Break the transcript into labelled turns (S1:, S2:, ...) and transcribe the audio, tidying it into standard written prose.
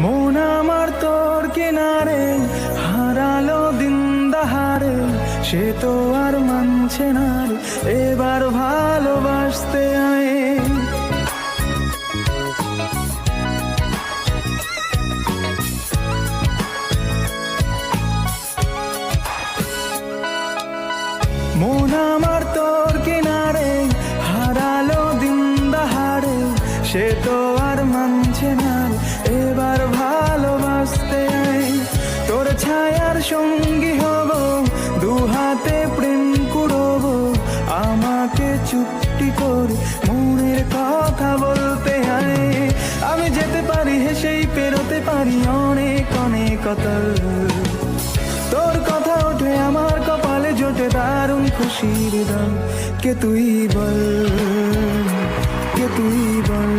S1: মন আমার তোর কিনারে হারালো দিন দাহারে, সে তো আর মানছে না রে, এবার ভালোবাসতে আয়। মন আমার তোর কিনারে হারালো দিন দাহারে, সে তো আর মানছে না রে, এবার ভালোবাসতে আয়। তোর ছায়ার সঙ্গী হব, দু হাতে প্রেম কুড়ব, আমাকে চুপটি করে মনের কথা বলতে আয়। আমি যেতে পারি হেসেই পেরোতে পারি অনেক অনেক অতল, তোর কথা ওঠে আমার কপালে জোটে দারুণ খুশির দল। কে তুই বল, কে তুই বল।